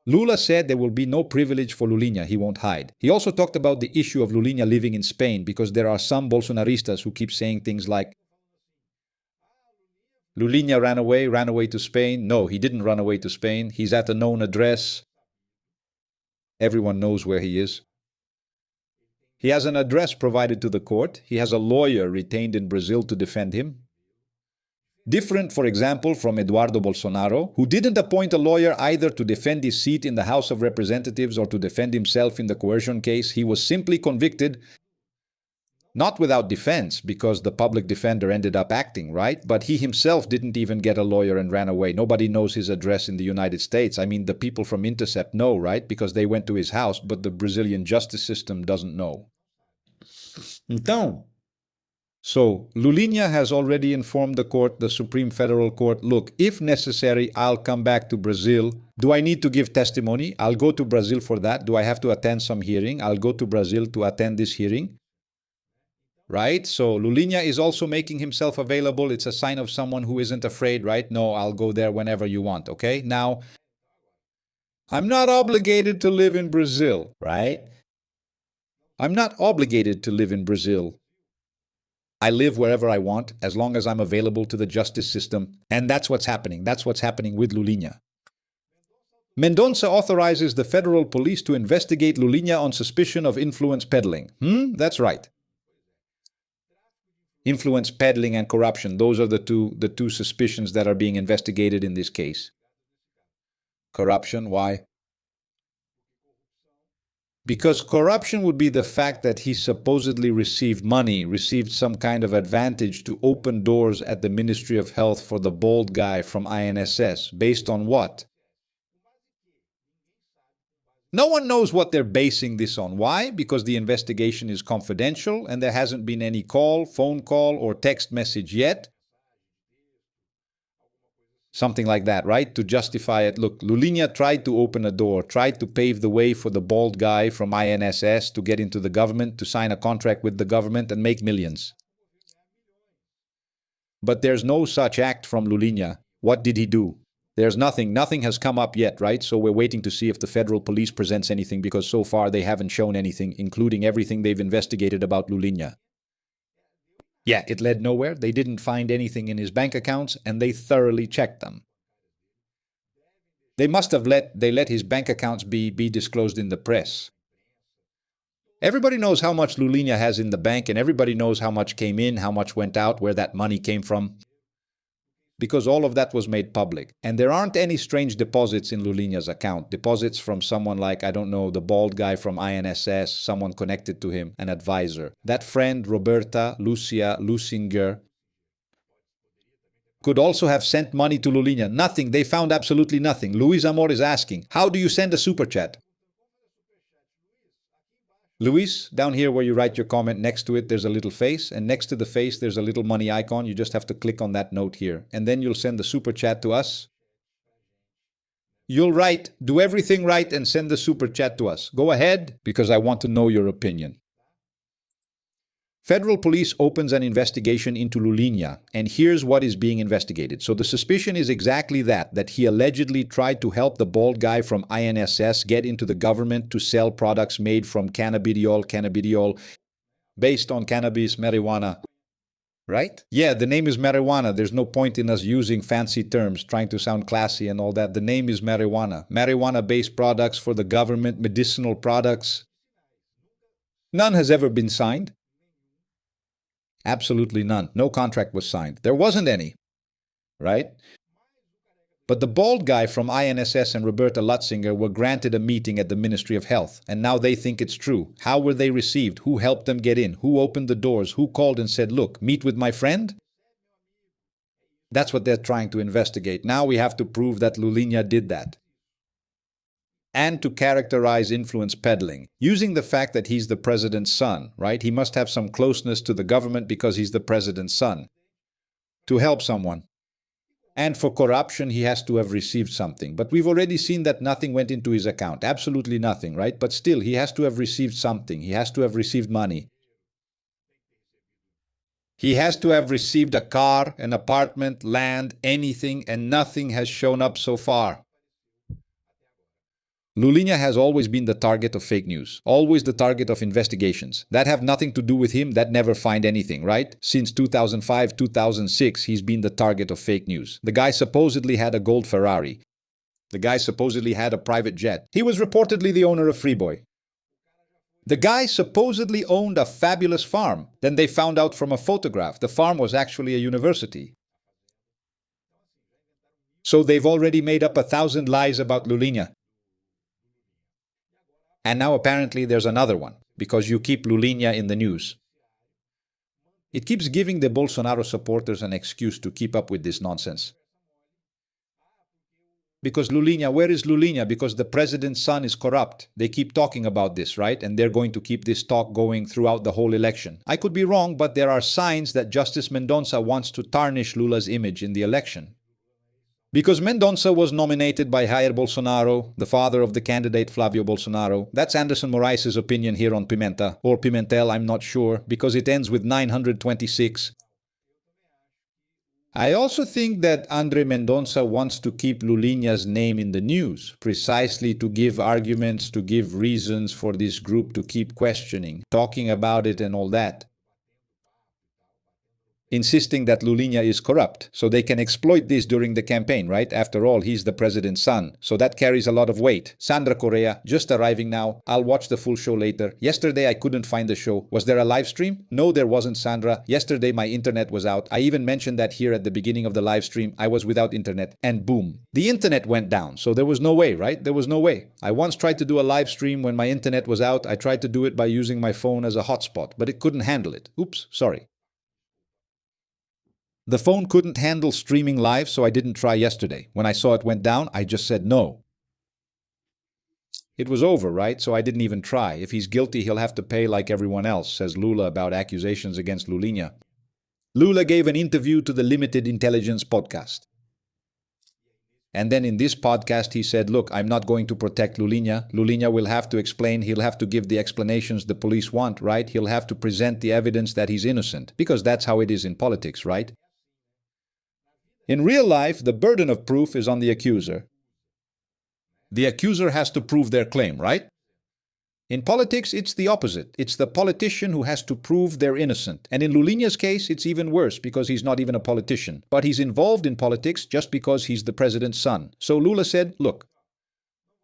Lula said there will be no privilege for Lulinha, he won't hide. He also talked about the issue of Lulinha living in Spain because there are some Bolsonaristas who keep saying things like, Lulinha ran away to Spain. No, he didn't run away to Spain. He's at a known address. Everyone knows where he is. He has an address provided to the court. He has a lawyer retained in Brazil to defend him. Different, for example, from Eduardo Bolsonaro, who didn't appoint a lawyer either to defend his seat in the House of Representatives or to defend himself in the coercion case. He was simply convicted, not without defense, because the public defender ended up acting, right? But he himself didn't even get a lawyer and ran away. Nobody knows his address in the United States. I mean, the people from Intercept know, right? Because they went to his house, but the Brazilian justice system doesn't know. Então, so Lulinha has already informed the court, the Supreme Federal Court, look, if necessary, I'll come back to Brazil. Do I need to give testimony? I'll go to Brazil for that. Do I have to attend some hearing? I'll go to Brazil to attend this hearing. Right? So Lulinha is also making himself available. It's a sign of someone who isn't afraid, right? No, I'll go there whenever you want, okay? Now, I'm not obligated to live in Brazil, right? I'm not obligated to live in Brazil. I live wherever I want as long as I'm available to the justice system. And that's what's happening. That's what's happening with Lulinha. Mendonça authorizes the federal police to investigate Lulinha on suspicion of influence peddling. That's right. Influence peddling and corruption. Those are the two suspicions that are being investigated in this case. Corruption, why? Because corruption would be the fact that he supposedly received money, received some kind of advantage to open doors at the Ministry of Health for the bald guy from INSS. Based on what? No one knows what they're basing this on. Why? Because the investigation is confidential and there hasn't been any call, phone call, or text message yet. Something like that, right? To justify it. Look, Lulinha tried to open a door, tried to pave the way for the bald guy from INSS to get into the government, to sign a contract with the government and make millions. But there's no such act from Lulinha. What did he do? There's nothing. Nothing has come up yet, right? So we're waiting to see if the federal police presents anything because so far they haven't shown anything, including everything they've investigated about Lulinha. Yeah, it led nowhere. They didn't find anything in his bank accounts, and they thoroughly checked them. They must have let his bank accounts be disclosed in the press. Everybody knows how much Lulinha has in the bank, and everybody knows how much came in, how much went out, where that money came from. Because all of that was made public. And there aren't any strange deposits in Lulinha's account. Deposits from someone like, I don't know, the bald guy from INSS, someone connected to him, an advisor. That friend, Roberta, Lucia, Lusinger, could also have sent money to Lulinha. Nothing. They found absolutely nothing. Luis Amor is asking, how do you send a super chat? Luis, down here where you write your comment, next to it there's a little face, and next to the face there's a little money icon. You just have to click on that note here, and then you'll send the super chat to us. You'll write, do everything right and send the super chat to us. Go ahead, because I want to know your opinion. Federal police opens an investigation into Lulinha, and here's what is being investigated. So the suspicion is exactly that he allegedly tried to help the bald guy from INSS get into the government to sell products made from cannabidiol, based on cannabis, marijuana. Right? Yeah, the name is marijuana. There's no point in us using fancy terms, trying to sound classy and all that. The name is marijuana. Marijuana-based products for the government, medicinal products. None has ever been signed. Absolutely none. No contract was signed. There wasn't any, right? But the bald guy from INSS and Roberta Lutzinger were granted a meeting at the Ministry of Health, and now they think it's true. How were they received? Who helped them get in? Who opened the doors? Who called and said, look, meet with my friend? That's what they're trying to investigate. Now we have to prove that Lulinha did that. And to characterize influence peddling, using the fact that he's the president's son, right? He must have some closeness to the government because he's the president's son. To help someone. And for corruption, he has to have received something. But we've already seen that nothing went into his account. Absolutely nothing, right? But still, he has to have received something. He has to have received money. He has to have received a car, an apartment, land, anything, and nothing has shown up so far. Lulinha has always been the target of fake news, always the target of investigations. That have nothing to do with him, that never find anything, right? Since 2005, 2006, he's been the target of fake news. The guy supposedly had a gold Ferrari. The guy supposedly had a private jet. He was reportedly the owner of Freeboy. The guy supposedly owned a fabulous farm. Then they found out from a photograph the farm was actually a university. So they've already made up 1,000 lies about Lulinha. And now apparently there's another one, because you keep Lulinha in the news. It keeps giving the Bolsonaro supporters an excuse to keep up with this nonsense. Because Lulinha, where is Lulinha? Because the president's son is corrupt. They keep talking about this, right? And they're going to keep this talk going throughout the whole election. I could be wrong, but there are signs that Justice Mendonça wants to tarnish Lula's image in the election. Because Mendonça was nominated by Jair Bolsonaro, the father of the candidate Flávio Bolsonaro. That's Anderson Moraes' opinion here on Pimenta, or Pimentel, I'm not sure, because it ends with 926. I also think that Andre Mendonça wants to keep Lulinha's name in the news, precisely to give arguments, to give reasons for this group to keep questioning, talking about it and all that. Insisting that Lulinha is corrupt, so they can exploit this during the campaign, right? After all, he's the president's son, so that carries a lot of weight. Sandra Correa, just arriving now. I'll watch the full show later. Yesterday I couldn't find the show. Was there a live stream? No, there wasn't, Sandra. Yesterday my internet was out. I even mentioned that here at the beginning of the live stream. I was without internet, and boom. The internet went down, so there was no way, right? There was no way. I once tried to do a live stream when my internet was out. I tried to do it by using my phone as a hotspot, but it couldn't handle it. Oops, sorry. The phone couldn't handle streaming live, so I didn't try yesterday. When I saw it went down, I just said no. It was over, right? So I didn't even try. If he's guilty, he'll have to pay like everyone else, says Lula about accusations against Lulinha. Lula gave an interview to the Limited Intelligence podcast. And then in this podcast, he said, look, I'm not going to protect Lulinha. Lulinha will have to explain. He'll have to give the explanations the police want, right? He'll have to present the evidence that he's innocent, because that's how it is in politics, right? In real life, the burden of proof is on the accuser. The accuser has to prove their claim, right? In politics, it's the opposite. It's the politician who has to prove they're innocent. And in Lulinha's case, it's even worse because he's not even a politician. But he's involved in politics just because he's the president's son. So Lula said, look,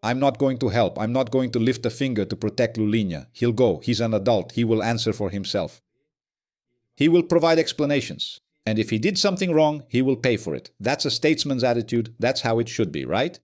I'm not going to help. I'm not going to lift a finger to protect Lulinha. He'll go. He's an adult. He will answer for himself. He will provide explanations. And if he did something wrong, he will pay for it. That's a statesman's attitude. That's how it should be, right?